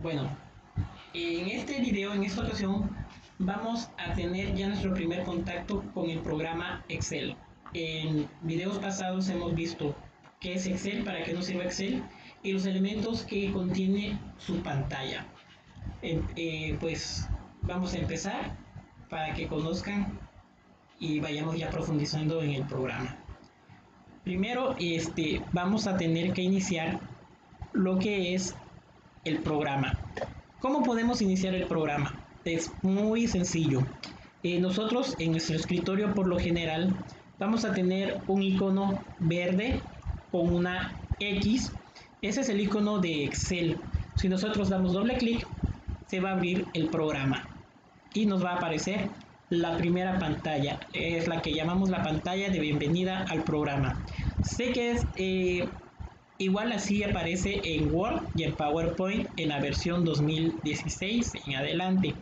Bueno, en este video, en esta ocasión, vamos a tener ya nuestro primer contacto con el programa Excel. En videos pasados hemos visto qué es Excel, para qué nos sirve Excel y los elementos que contiene su pantalla. Pues vamos a empezar para que conozcan y vayamos ya profundizando en el programa. Primero, vamos a tener que iniciar lo que es el programa. ¿Cómo podemos iniciar el programa? Es muy sencillo. Nosotros en nuestro escritorio por lo general vamos a tener un icono verde con una X. Ese es el icono de Excel. Si nosotros damos doble clic, se va a abrir el programa y nos va a aparecer la primera pantalla. Es la que llamamos la pantalla de bienvenida al programa. Sé que es igual así aparece en Word y en PowerPoint en la versión 2016 en adelante.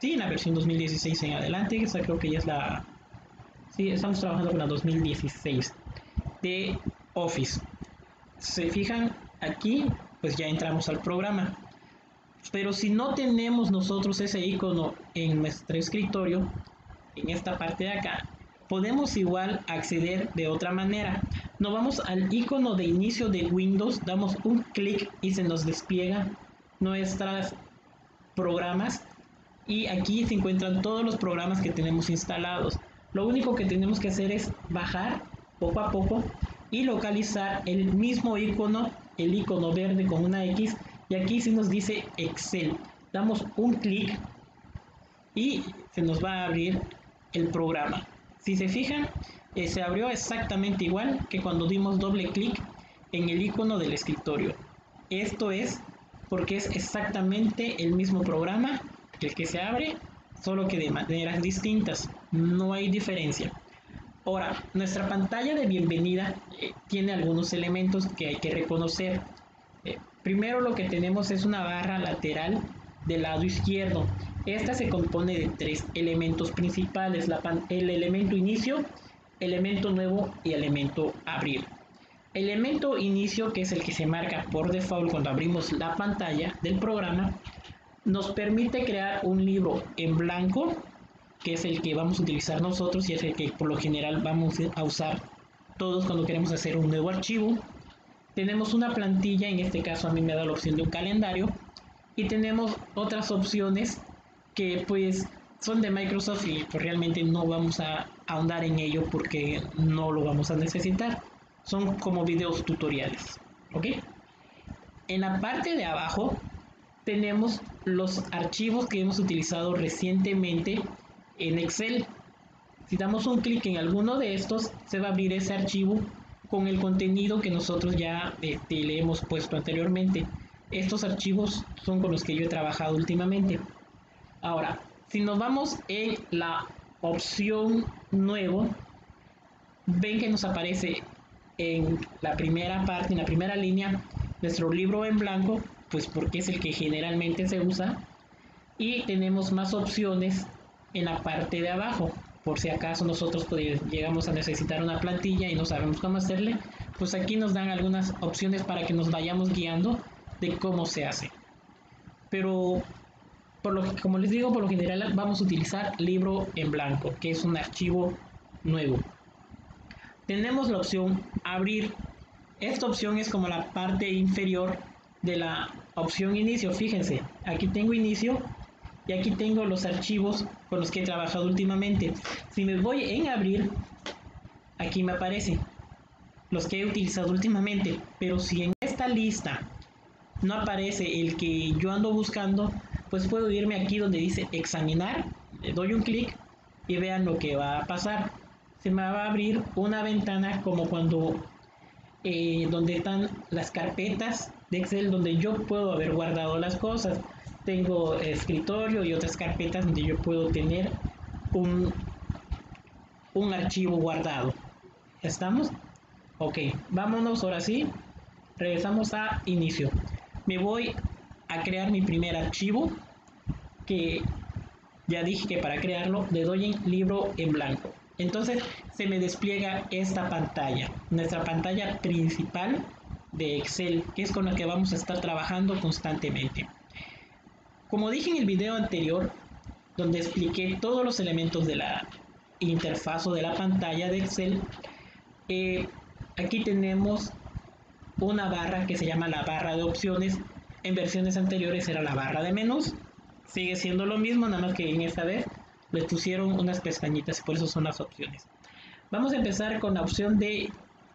Sí, en la versión 2016 en adelante, esa creo que ya es la... Sí, estamos trabajando con la 2016 de Office. Se fijan aquí, pues ya entramos al programa. Pero si no tenemos nosotros ese icono en nuestro escritorio, en esta parte de acá, podemos igual acceder de otra manera. Nos vamos al icono de inicio de Windows, damos un clic y se nos despliega nuestros programas y aquí se encuentran todos los programas que tenemos instalados. Lo único que tenemos que hacer es bajar poco a poco y localizar el mismo icono, el icono verde con una X, y aquí se nos dice Excel. Damos un clic y se nos va a abrir el programa. Si se fijan, se abrió exactamente igual que cuando dimos doble clic en el icono del escritorio. Esto es porque es exactamente el mismo programa el que se abre, solo que de maneras distintas. No hay diferencia. Ahora, nuestra pantalla de bienvenida tiene algunos elementos que hay que reconocer. Primero lo que tenemos es una barra lateral del lado izquierdo. Esta se compone de tres elementos principales: el elemento inicio, elemento nuevo y elemento abrir. El elemento inicio, que es el que se marca por default cuando abrimos la pantalla del programa, nos permite crear un libro en blanco, que es el que vamos a utilizar nosotros y es el que por lo general vamos a usar todos cuando queremos hacer un nuevo archivo. Tenemos una plantilla, en este caso a mí me da la opción de un calendario, y tenemos otras opciones que pues son de Microsoft y pues realmente no vamos a ahondar en ello porque no lo vamos a necesitar. Son como videos tutoriales, ¿ok? En la parte de abajo tenemos los archivos que hemos utilizado recientemente en Excel. Si damos un clic en alguno de estos, se va a abrir ese archivo con el contenido que nosotros ya le hemos puesto anteriormente. Estos archivos son con los que yo he trabajado últimamente. Ahora, si nos vamos en la opción nuevo, ven que nos aparece en la primera parte, en la primera línea, nuestro libro en blanco, pues porque es el que generalmente se usa, y tenemos más opciones en la parte de abajo. Por si acaso nosotros pues, llegamos a necesitar una plantilla y no sabemos cómo hacerle, pues aquí nos dan algunas opciones para que nos vayamos guiando de cómo se hace. Pero como les digo, por lo general vamos a utilizar libro en blanco, que es un archivo nuevo. Tenemos la opción abrir. Esta opción es como la parte inferior de la opción inicio. Fíjense, aquí tengo inicio y aquí tengo los archivos con los que he trabajado últimamente. Si me voy en abrir, aquí me aparecen los que he utilizado últimamente, pero si en esta lista no aparece el que yo ando buscando, pues puedo irme aquí donde dice examinar, le doy un clic y vean lo que va a pasar. Se me va a abrir una ventana como cuando donde están las carpetas de Excel donde yo puedo haber guardado las cosas. Tengo escritorio y otras carpetas donde yo puedo tener un archivo guardado. ¿Estamos? Ok, vámonos ahora sí. Regresamos a inicio. Me voy a crear mi primer archivo, que ya dije que para crearlo le doy en libro en blanco. Entonces se me despliega esta pantalla, nuestra pantalla principal, de Excel, que es con la que vamos a estar trabajando constantemente. Como dije en el video anterior, donde expliqué todos los elementos de la interfaz o de la pantalla de Excel, aquí tenemos una barra que se llama la barra de opciones. En versiones anteriores era la barra de menús. Sigue siendo lo mismo, nada más que en esta vez les pusieron unas pestañitas, por eso son las opciones. Vamos a empezar con la opción de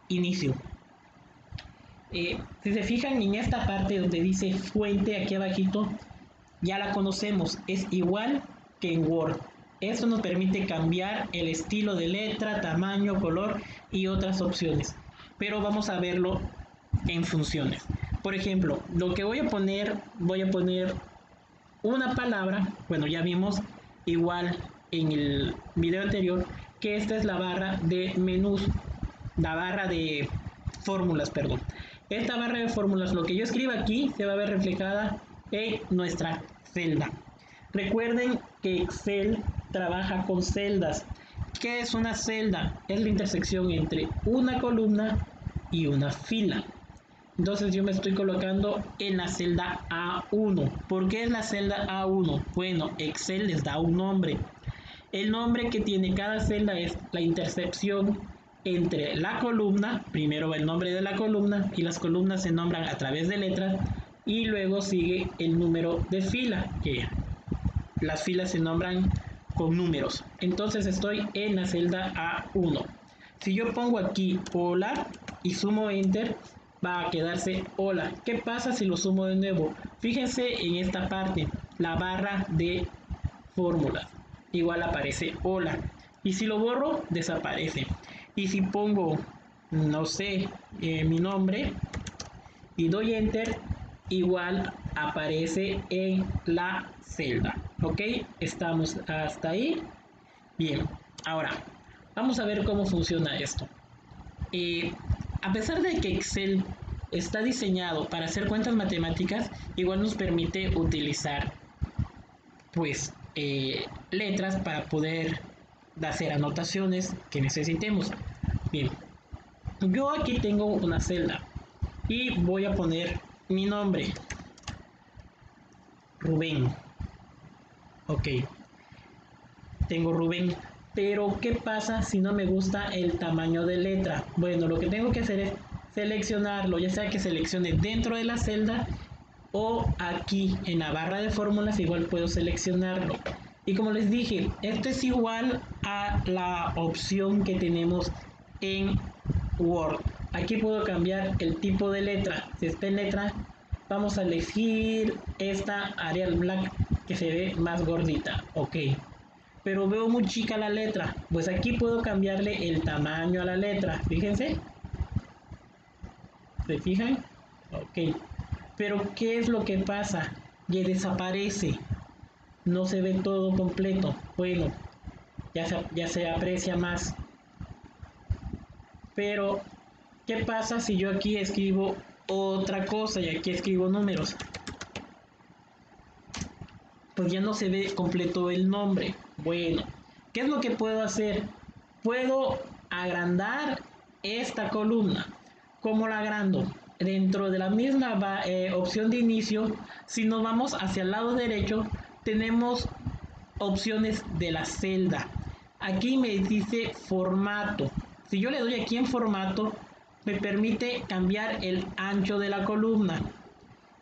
inicio. Si se fijan en esta parte donde dice fuente aquí abajito, ya la conocemos, es igual que en Word. Esto nos permite cambiar el estilo de letra, tamaño, color y otras opciones. Pero vamos a verlo en funciones. Por ejemplo, lo que voy a poner una palabra, bueno, ya vimos igual en el video anterior que esta es la barra de menús, la barra de fórmulas, perdón. Esta barra de fórmulas, lo que yo escriba aquí se va a ver reflejada en nuestra celda. Recuerden que Excel trabaja con celdas. ¿Qué es una celda? Es la intersección entre una columna y una fila. Entonces yo me estoy colocando en la celda A1. ¿Por qué es la celda A1? Bueno, Excel les da un nombre. El nombre que tiene cada celda es la intersección entre la columna. Primero va el nombre de la columna y las columnas se nombran a través de letras y luego sigue el número de fila, que las filas se nombran con números. Entonces estoy en la celda A1. Si yo pongo aquí hola y sumo enter, va a quedarse hola. ¿Qué pasa si lo sumo de nuevo? Fíjense en esta parte, la barra de fórmulas. Igual aparece hola. Y si lo borro, desaparece. Y si pongo, no sé, mi nombre y doy enter, igual aparece en la celda. ¿Ok? Estamos hasta ahí. Bien, ahora vamos a ver cómo funciona esto. A pesar de que Excel está diseñado para hacer cuentas matemáticas, igual nos permite utilizar pues letras para poder hacer anotaciones que necesitemos. Bien, yo aquí tengo una celda y voy a poner mi nombre, Rubén. Ok, tengo Rubén. Pero ¿qué pasa si no me gusta el tamaño de letra? Bueno, lo que tengo que hacer es seleccionarlo, ya sea que seleccione dentro de la celda o aquí en la barra de fórmulas igual puedo seleccionarlo. Y como les dije, esto es igual a la opción que tenemos en Word. Aquí puedo cambiar el tipo de letra. Si está en letra, vamos a elegir esta Arial Black que se ve más gordita. Ok. Pero veo muy chica la letra, pues aquí puedo cambiarle el tamaño a la letra, fíjense. ¿Se fijan? Ok. Pero ¿qué es lo que pasa? Que desaparece, no se ve todo completo. Bueno, ya se aprecia más. Pero ¿qué pasa si yo aquí escribo otra cosa y aquí escribo números? Pues ya no se ve completo el nombre. Bueno, ¿qué es lo que puedo hacer? Puedo agrandar esta columna. ¿Cómo la agrando? Dentro de la misma opción de inicio, si nos vamos hacia el lado derecho, tenemos opciones de la celda. Aquí me dice formato. Si yo le doy aquí en formato, me permite cambiar el ancho de la columna.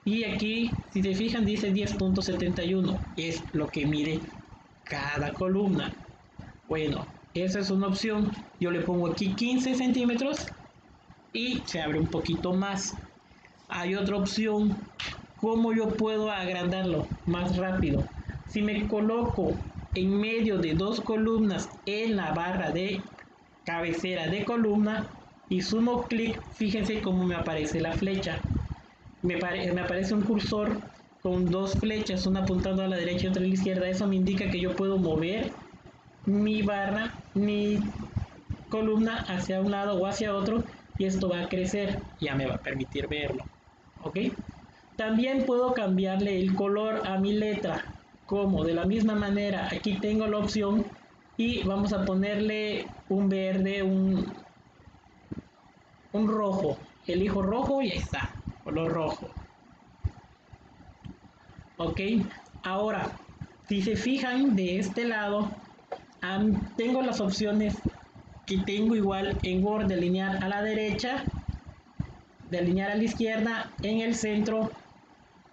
Y aquí, si se fijan, dice 10.71. Es lo que mide cada columna. Bueno, esa es una opción. Yo le pongo aquí 15 centímetros y se abre un poquito más. Hay otra opción. ¿Cómo yo puedo agrandarlo más rápido? Si me coloco en medio de dos columnas en la barra de cabecera de columna y sumo clic, fíjense cómo me aparece la flecha. Me aparece un cursor con dos flechas, una apuntando a la derecha y otra a la izquierda. Eso me indica que yo puedo mover mi barra, mi columna hacia un lado o hacia otro y esto va a crecer, ya me va a permitir verlo. ¿Ok? También puedo cambiarle el color a mi letra, como de la misma manera, aquí tengo la opción y vamos a ponerle un verde, un rojo, elijo rojo y ahí está, color rojo. Ok, ahora, si se fijan de este lado, tengo las opciones que tengo igual en Word de alinear a la derecha, de alinear a la izquierda, en el centro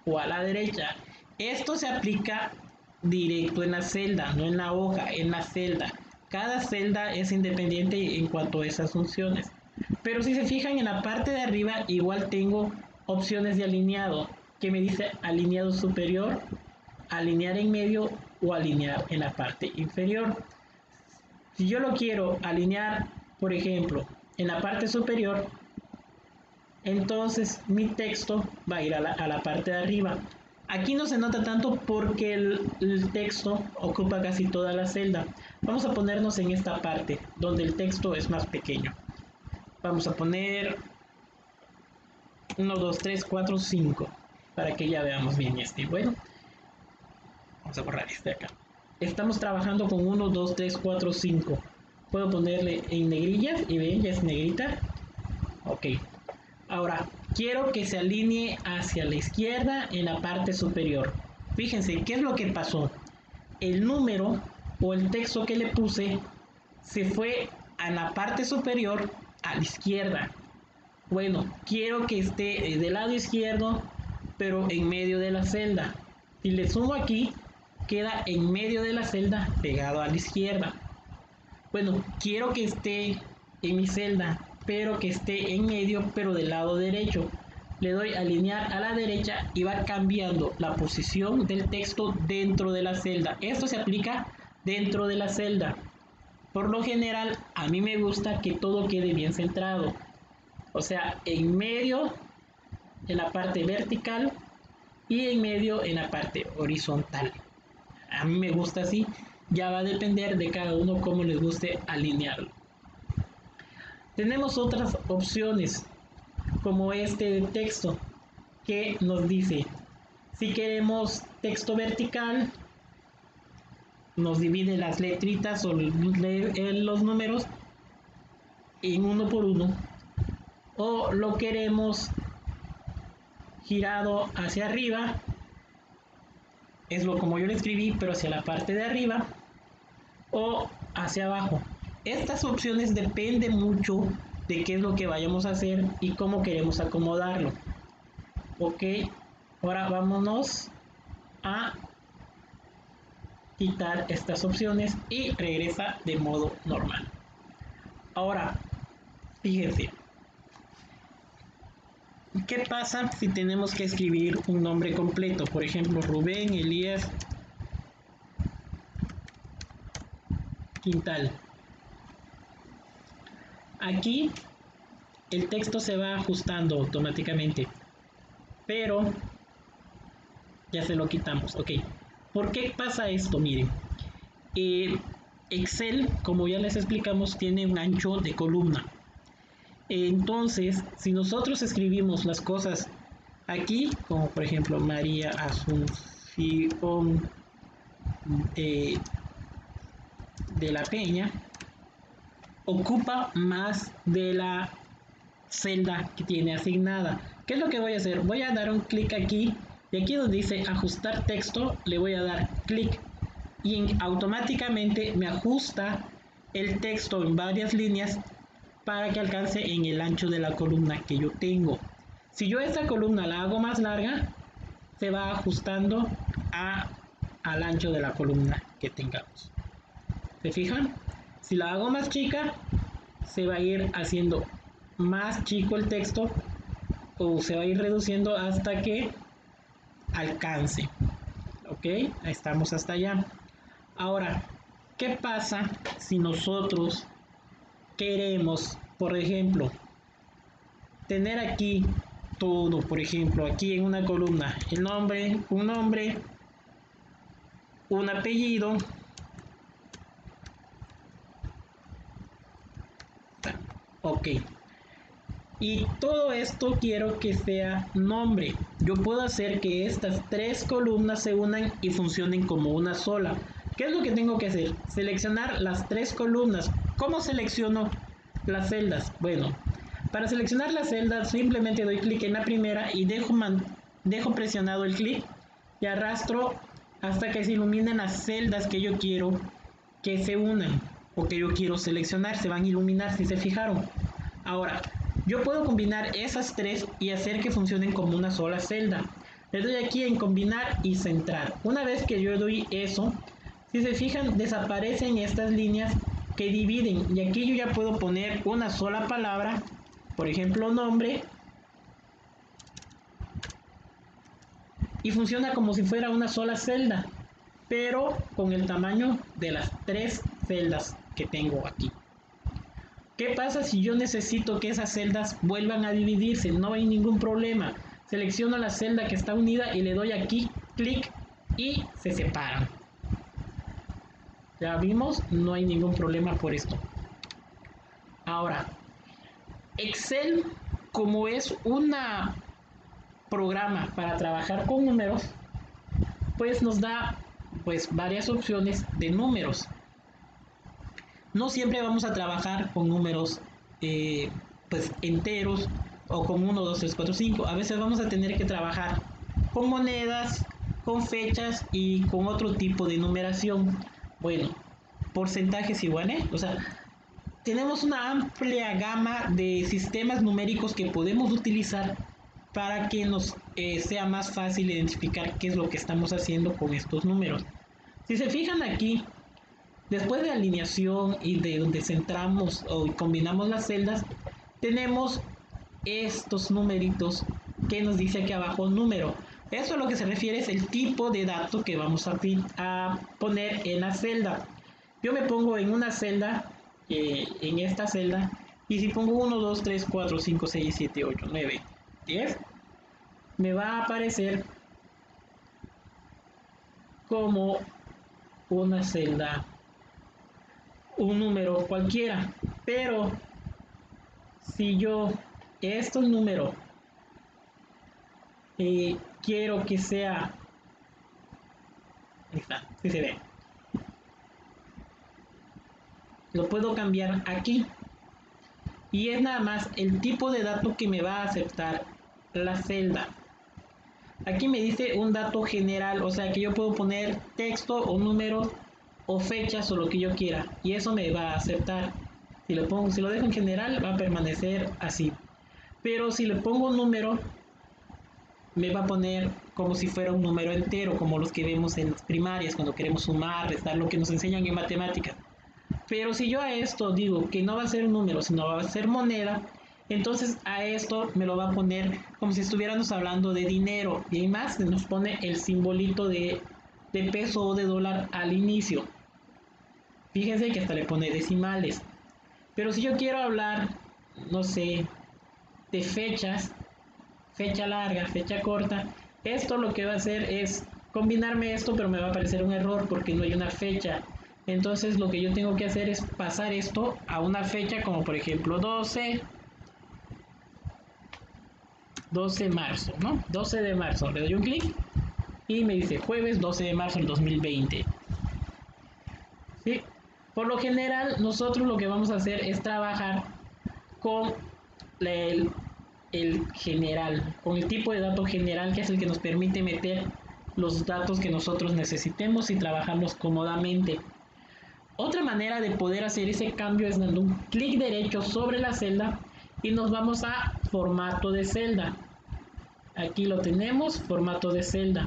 o a la derecha. Esto se aplica directo en la celda, no en la hoja, en la celda. Cada celda es independiente en cuanto a esas funciones. Pero si se fijan en la parte de arriba, igual tengo opciones de alineado, que me dice alineado superior, alinear en medio o alinear en la parte inferior. Si yo lo quiero alinear, por ejemplo, en la parte superior, entonces mi texto va a ir a la parte de arriba. Aquí no se nota tanto porque el texto ocupa casi toda la celda. Vamos a ponernos en esta parte donde el texto es más pequeño. Vamos a poner 1, 2, 3, 4, 5 para que ya veamos bien este. Bueno, vamos a borrar este acá. Estamos trabajando con 1, 2, 3, 4, 5. Puedo ponerle en negrillas y ven, ya es negrita. Ok. Ahora, quiero que se alinee hacia la izquierda en la parte superior. Fíjense, ¿qué es lo que pasó? El número o el texto que le puse se fue a la parte superior a la izquierda. Bueno, quiero que esté del lado izquierdo, pero en medio de la celda. Si le sumo aquí, queda en medio de la celda pegado a la izquierda. Bueno, quiero que esté en mi celda, pero que esté en medio, pero del lado derecho. Le doy a alinear a la derecha y va cambiando la posición del texto dentro de la celda. Esto se aplica dentro de la celda. Por lo general, a mí me gusta que todo quede bien centrado. O sea, en medio, en la parte vertical y en medio, en la parte horizontal. A mí me gusta así. Ya va a depender de cada uno cómo les guste alinearlo. Tenemos otras opciones como este de texto que nos dice si queremos texto vertical, nos divide las letritas o los números en uno por uno, o lo queremos girado hacia arriba, es lo como yo lo escribí, pero hacia la parte de arriba, o hacia abajo. Estas opciones dependen mucho de qué es lo que vayamos a hacer y cómo queremos acomodarlo. Ok, ahora vámonos a quitar estas opciones y regresa de modo normal. Ahora, fíjense, ¿qué pasa si tenemos que escribir un nombre completo? Por ejemplo, Rubén Elías Quintal. Aquí el texto se va ajustando automáticamente, pero ya se lo quitamos. Ok, ¿por qué pasa esto? Miren, Excel, como ya les explicamos, tiene un ancho de columna. Entonces, si nosotros escribimos las cosas aquí, como por ejemplo María Asunción de la Peña, ocupa más de la celda que tiene asignada. ¿Qué es lo que voy a hacer? Voy a dar un clic aquí y aquí donde dice ajustar texto le voy a dar clic y automáticamente me ajusta el texto en varias líneas para que alcance en el ancho de la columna que yo tengo. Si yo esta columna la hago más larga, se va ajustando al ancho de la columna que tengamos. ¿Se fijan? Si la hago más chica, se va a ir haciendo más chico el texto o se va a ir reduciendo hasta que alcance. Ok, estamos hasta allá. Ahora, ¿qué pasa si nosotros queremos, por ejemplo, tener aquí todo, por ejemplo, aquí en una columna, el nombre, un apellido, ok, y todo esto quiero que sea nombre. Yo puedo hacer que estas tres columnas se unan y funcionen como una sola. ¿Qué es lo que tengo que hacer? Seleccionar las tres columnas. ¿Cómo selecciono las celdas? Bueno, Para seleccionar la celda simplemente doy clic en la primera y dejo presionado el clic y arrastro hasta que se iluminen las celdas que yo quiero que se unan o que yo quiero seleccionar. Se van a iluminar, si se fijaron. Ahora, yo puedo combinar esas tres y hacer que funcionen como una sola celda. Le doy aquí en combinar y centrar. Una vez que yo doy eso, si se fijan, desaparecen estas líneas que dividen. Y aquí yo ya puedo poner una sola palabra, por ejemplo, nombre. Y funciona como si fuera una sola celda, pero con el tamaño de las tres celdas que tengo aquí. ¿Qué pasa si yo necesito que esas celdas vuelvan a dividirse? No hay ningún problema. Selecciono la celda que está unida y le doy aquí clic y se separan. Ya vimos, no hay ningún problema por esto. Ahora, Excel, como es un programa para trabajar con números, pues nos da pues varias opciones de números. No siempre vamos a trabajar con números pues enteros o con 1, 2, 3, 4, 5. A veces vamos a tener que trabajar con monedas, con fechas y con otro tipo de numeración. Bueno, porcentajes iguales, o sea, tenemos una amplia gama de sistemas numéricos que podemos utilizar para que nos sea más fácil identificar qué es lo que estamos haciendo con estos números. Si se fijan aquí, después de alineación y de donde centramos o combinamos las celdas, tenemos estos numeritos que nos dice aquí abajo número. Eso a lo que se refiere es el tipo de dato que vamos a poner en la celda. Yo me pongo en una celda, en esta celda, y si pongo 1, 2, 3, 4, 5, 6, 7, 8, 9, 10, me va a aparecer como una celda, un número cualquiera. Pero si yo estos números quiero que sea, ahí está, si se ve, lo puedo cambiar aquí y es nada más el tipo de dato que me va a aceptar la celda. Aquí me dice un dato general, o sea que yo puedo poner texto o números o fechas o lo que yo quiera y eso me va a aceptar. Si lo dejo en general va a permanecer así, pero si le pongo un número me va a poner como si fuera un número entero, como los que vemos en las primarias cuando queremos sumar, restar, lo que nos enseñan en matemáticas. Pero si yo a esto digo que no va a ser un número, sino va a ser moneda, entonces a esto me lo va a poner como si estuviéramos hablando de dinero. Y además nos pone el simbolito de peso o de dólar al inicio. Fíjense que hasta le pone decimales. Pero si yo quiero hablar, no sé, de fechas, fecha larga, fecha corta, esto lo que va a hacer es combinarme esto, pero me va a aparecer un error porque no hay una fecha. Entonces lo que yo tengo que hacer es pasar esto a una fecha como por ejemplo 12 marzo, ¿no? 12 de marzo, le doy un clic y me dice jueves 12 de marzo del 2020. ¿Sí? Por lo general nosotros lo que vamos a hacer es trabajar con el general, con el tipo de dato general que es el que nos permite meter los datos que nosotros necesitemos y trabajarlos cómodamente. Otra manera de poder hacer ese cambio es dando un clic derecho sobre la celda y nos vamos a formato de celda. Aquí lo tenemos, formato de celda.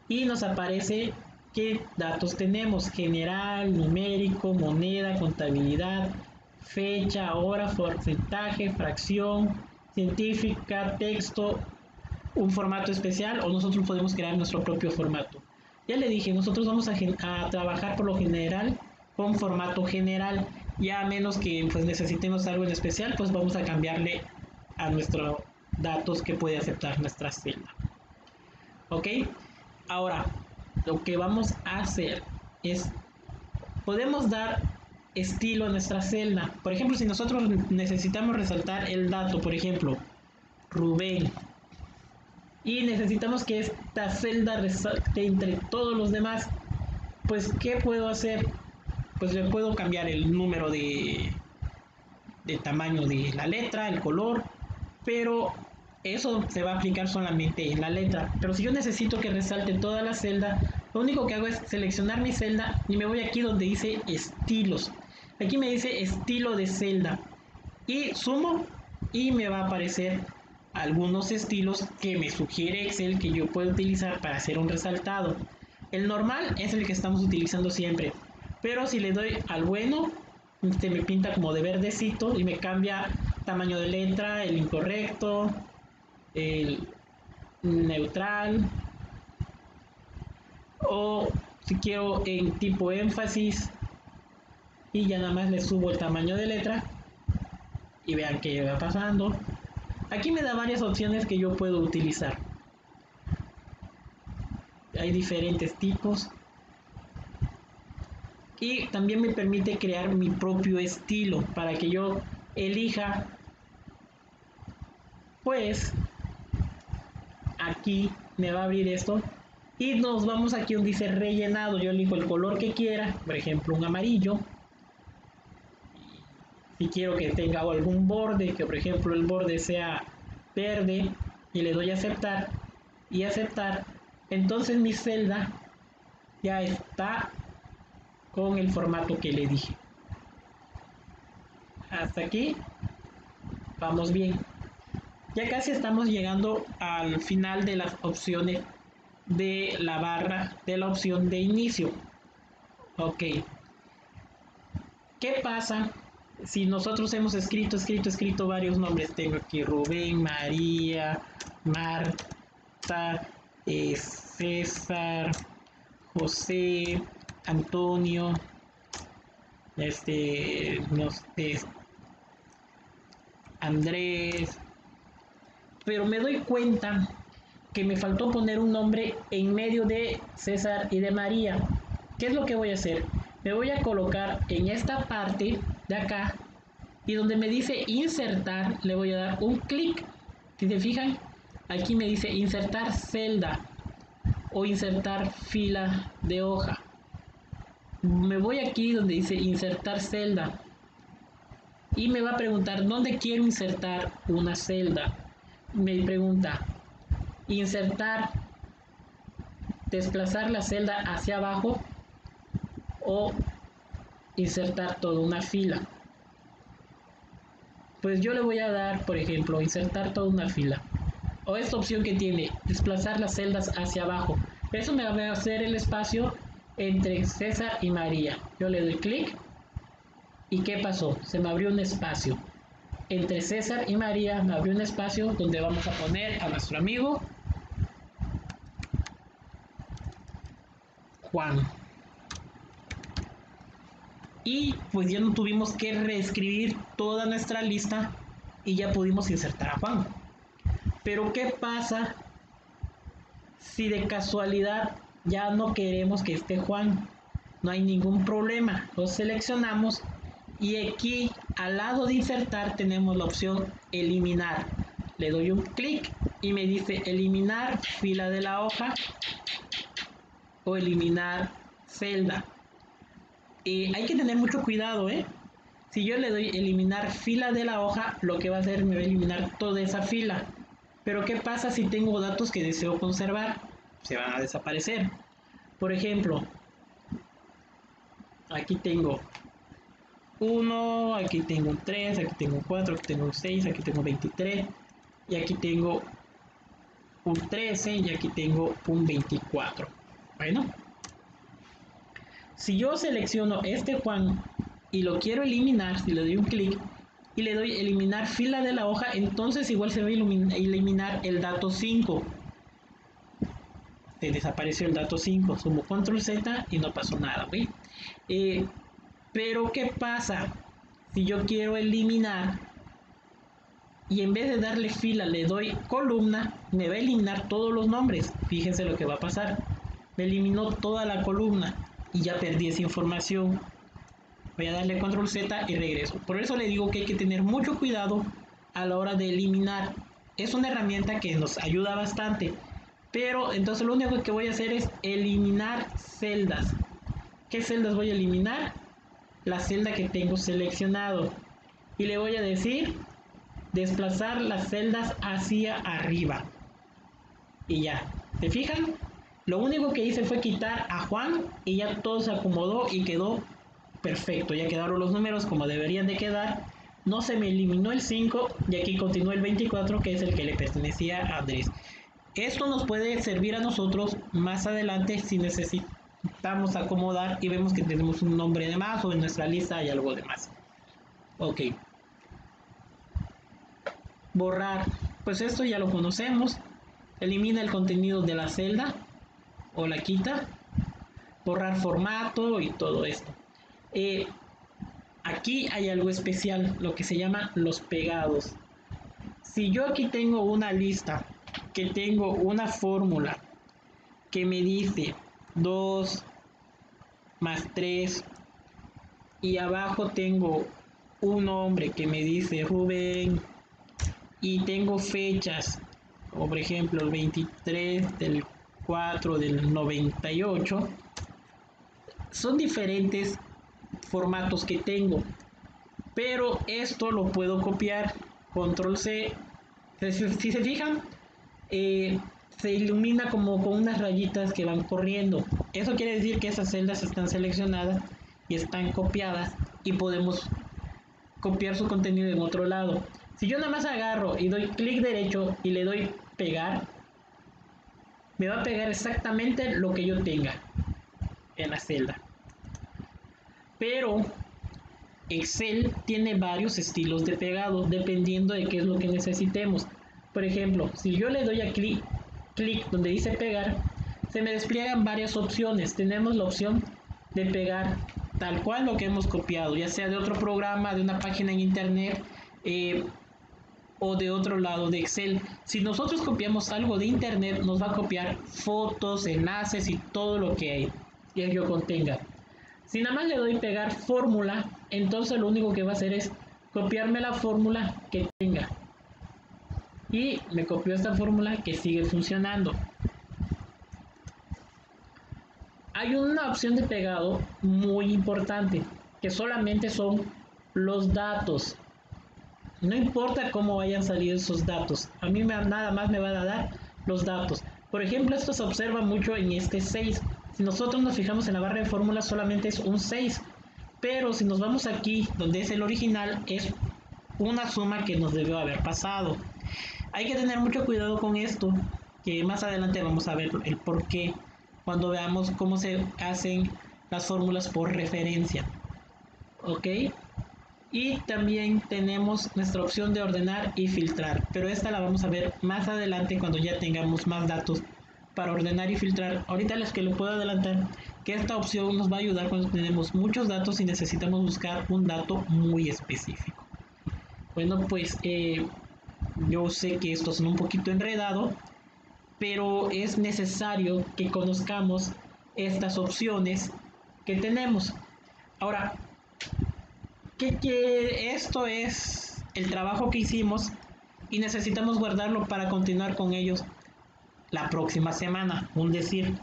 Y nos aparece qué datos tenemos: general, numérico, moneda, contabilidad, fecha, hora, porcentaje, fracción, científica, texto, un formato especial o nosotros podemos crear nuestro propio formato. Ya le dije, nosotros vamos a trabajar por lo general con formato general. Ya a menos que pues necesitemos algo en especial, pues vamos a cambiarle a nuestros datos que puede aceptar nuestra celda. ¿Ok? Ahora, lo que vamos a hacer es, podemos dar estilo a nuestra celda. Por ejemplo, si nosotros necesitamos resaltar el dato, por ejemplo, Rubén, y necesitamos que esta celda resalte entre todos los demás, pues ¿qué puedo hacer? Pues le puedo cambiar el número de del tamaño de la letra, el color, pero eso se va a aplicar solamente en la letra. Pero si yo necesito que resalte toda la celda, lo único que hago es seleccionar mi celda y me voy aquí donde dice estilos. Aquí me dice estilo de celda y sumo y me va a aparecer algunos estilos que me sugiere Excel que yo puedo utilizar para hacer un resaltado. El normal es el que estamos utilizando siempre, pero si le doy al bueno, este me pinta como de verdecito y me cambia tamaño de letra, el incorrecto, el neutral, o si quiero en tipo énfasis, y ya nada más le subo el tamaño de letra y vean qué va pasando. Aquí me da varias opciones que yo puedo utilizar. Hay diferentes tipos y también me permite crear mi propio estilo para que yo elija. Pues aquí me va a abrir esto y nos vamos aquí donde dice rellenado. Yo elijo el color que quiera, por ejemplo un amarillo. Si quiero que tenga algún borde, que por ejemplo el borde sea verde, y le doy a aceptar y aceptar, entonces mi celda ya está con el formato que le dije. Hasta aquí vamos bien. Ya casi estamos llegando al final de las opciones de la barra de la opción de inicio. Ok. ¿Qué pasa si nosotros hemos escrito varios nombres? Tengo aquí Rubén, María, Marta, César, José, Antonio, no sé, Andrés, pero me doy cuenta que me faltó poner un nombre en medio de César y de María. ¿Qué es lo que voy a hacer? Me voy a colocar en esta parte de acá y donde me dice insertar le voy a dar un clic. Si se fijan, aquí me dice insertar celda o insertar fila de hoja. Me voy aquí donde dice insertar celda y me va a preguntar dónde quiero insertar una celda. Me pregunta insertar, desplazar la celda hacia abajo o insertar toda una fila. Pues yo le voy a dar, por ejemplo, insertar toda una fila. O esta opción que tiene, desplazar las celdas hacia abajo. Eso me va a hacer el espacio entre César y María. Yo le doy clic. ¿Y qué pasó? Se me abrió un espacio. Entre César y María me abrió un espacio donde vamos a poner a nuestro amigo Juan. Y pues ya no tuvimos que reescribir toda nuestra lista y ya pudimos insertar a Juan. Pero ¿qué pasa si de casualidad ya no queremos que esté Juan? No hay ningún problema, lo seleccionamos y aquí al lado de insertar tenemos la opción eliminar. Le doy un clic y me dice eliminar fila de la hoja o eliminar celda. Hay que tener mucho cuidado, Si yo le doy eliminar fila de la hoja, lo que va a hacer me va a eliminar toda esa fila. Pero ¿qué pasa si tengo datos que deseo conservar? Se van a desaparecer. Por ejemplo, aquí tengo 1, aquí tengo un 3, aquí tengo un 4, aquí tengo un 6, aquí tengo 23 y aquí tengo un 13 y aquí tengo un 24. Bueno, si yo selecciono este Juan y lo quiero eliminar, si le doy un clic y le doy eliminar fila de la hoja, entonces igual se va a eliminar el dato 5. Se desapareció el dato 5. Sumo control Z y no pasó nada, ¿ok? Pero ¿qué pasa? Si yo quiero eliminar y en vez de darle fila le doy columna, me va a eliminar todos los nombres. Fíjense lo que va a pasar. Me eliminó toda la columna y ya perdí esa información. Voy a darle control Z y regreso. Por eso le digo que hay que tener mucho cuidado a la hora de eliminar. Es una herramienta que nos ayuda bastante. Pero entonces lo único que voy a hacer es eliminar celdas. ¿Qué celdas voy a eliminar? La celda que tengo seleccionado. y le voy a decir desplazar las celdas hacia arriba. Y ya, ¿se fijan? Lo único que hice fue quitar a Juan y ya todo se acomodó y quedó perfecto. Ya quedaron los números como deberían de quedar. No se me eliminó el 5 y aquí continúa el 24, que es el que le pertenecía a Andrés. Esto nos puede servir a nosotros más adelante si necesitamos acomodar y vemos que tenemos un nombre de más o en nuestra lista hay algo de más. Ok. Borrar. Pues esto ya lo conocemos. Elimina el contenido de la celda o la quita. Borrar formato y todo esto. Aquí hay algo especial, lo que se llama los pegados. Si yo aquí tengo una lista, que tengo una fórmula que me dice 2 más 3 y abajo tengo un nombre que me dice Rubén y tengo fechas, como por ejemplo el 23 del 4 del 98, son diferentes formatos que tengo, pero esto lo puedo copiar, control C. Si se fijan, se ilumina como con unas rayitas que van corriendo. Eso quiere decir que esas celdas están seleccionadas y están copiadas y podemos copiar su contenido en otro lado. Si yo nada más agarro y doy clic derecho y le doy pegar, me va a pegar exactamente lo que yo tenga en la celda. Pero Excel tiene varios estilos de pegado dependiendo de qué es lo que necesitemos. Por ejemplo, si yo le doy a clic donde dice pegar, se me despliegan varias opciones. Tenemos la opción de pegar tal cual lo que hemos copiado, ya sea de otro programa, de una página en internet o de otro lado de Excel. Si nosotros copiamos algo de internet, nos va a copiar fotos, enlaces y todo lo que yo contenga. Si nada más le doy pegar fórmula, entonces lo único que va a hacer es copiarme la fórmula que tenga. Y me copió esta fórmula que sigue funcionando. Hay una opción de pegado muy importante, que solamente son los datos. No importa cómo vayan salido esos datos, a mí nada más me van a dar los datos. Por ejemplo, esto se observa mucho en este 6. Si nosotros nos fijamos en la barra de fórmulas, solamente es un 6. Pero si nos vamos aquí, donde es el original, es una suma que nos debió haber pasado. Hay que tener mucho cuidado con esto, que más adelante vamos a ver el por qué cuando veamos cómo se hacen las fórmulas por referencia. ¿Ok? Y también tenemos nuestra opción de ordenar y filtrar, pero esta la vamos a ver más adelante cuando ya tengamos más datos para ordenar y filtrar. Ahorita les que lo puedo adelantar que esta opción nos va a ayudar cuando tenemos muchos datos y necesitamos buscar un dato muy específico. Bueno, pues yo sé que esto es un poquito enredado, pero es necesario que conozcamos estas opciones que tenemos. Ahora, que esto es el trabajo que hicimos y necesitamos guardarlo para continuar con ellos la próxima semana, un decir.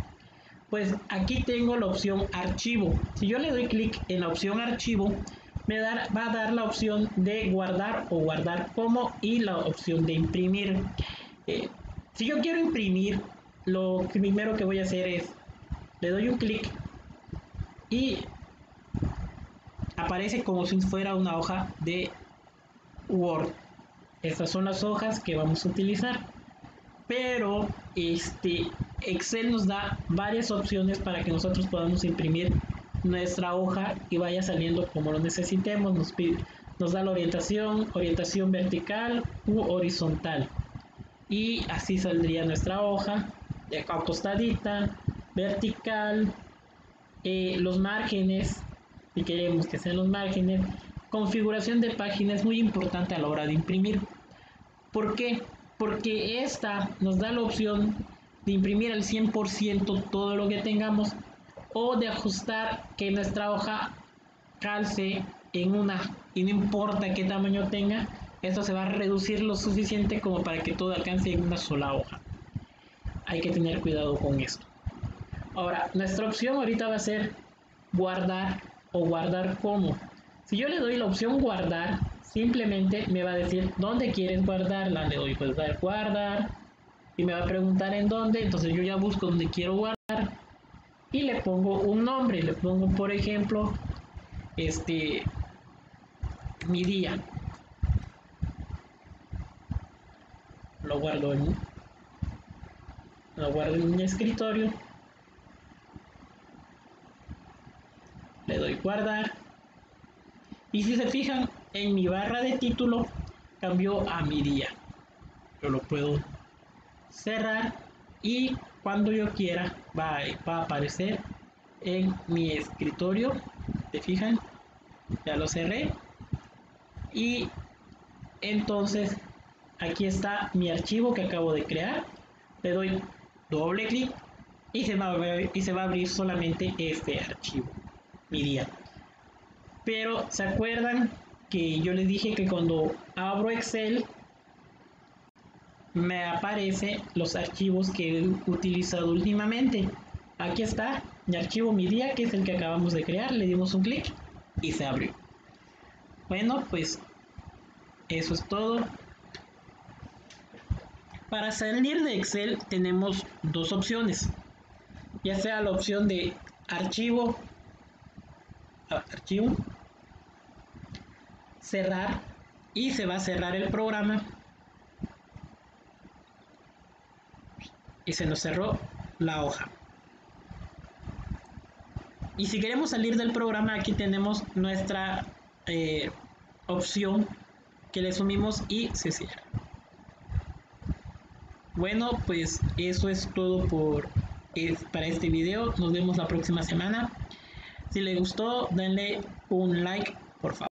Pues aquí tengo la opción archivo. Si yo le doy clic en la opción archivo, va a dar la opción de guardar o guardar como y la opción de imprimir. Si yo quiero imprimir, lo primero que voy a hacer es, le doy un clic y aparece como si fuera una hoja de Word. Estas son las hojas que vamos a utilizar. Pero Excel nos da varias opciones para que nosotros podamos imprimir nuestra hoja y vaya saliendo como lo necesitemos. Nos da la orientación vertical u horizontal. Y así saldría nuestra hoja, acostadita, vertical, los márgenes, si queremos que sean los márgenes. Configuración de página es muy importante a la hora de imprimir. ¿Por qué? Porque esta nos da la opción de imprimir al 100% todo lo que tengamos o de ajustar que nuestra hoja calce en una y no importa qué tamaño tenga, esto se va a reducir lo suficiente como para que todo alcance en una sola hoja. Hay que tener cuidado con esto. Ahora, nuestra opción ahorita va a ser guardar o guardar como. Si yo le doy la opción guardar, simplemente me va a decir dónde quieres guardarla, le doy pues dar guardar y me va a preguntar en dónde, entonces yo ya busco donde quiero guardar y le pongo un nombre, le pongo por ejemplo mi día, lo guardo en, lo guardo en mi escritorio, le doy guardar y si se fijan en mi barra de título cambió a mi día, yo lo puedo cerrar y cuando yo quiera va a aparecer en mi escritorio, ¿te fijan? Ya lo cerré y entonces aquí está mi archivo que acabo de crear, le doy doble clic y se va a abrir solamente este archivo, mi día. Pero ¿se acuerdan que yo les dije que cuando abro Excel me aparecen los archivos que he utilizado últimamente? Aquí está mi archivo mi día, que es el que acabamos de crear, le dimos un clic y se abrió. Bueno, pues eso es todo. Para salir de Excel tenemos dos opciones, ya sea la opción de archivo, archivo, cerrar y se va a cerrar el programa y se nos cerró la hoja. Y si queremos salir del programa, aquí tenemos nuestra opción que le sumimos y se cierra. Bueno, pues eso es todo para este video. Nos vemos la próxima semana. Si les gustó, denle un like, por favor.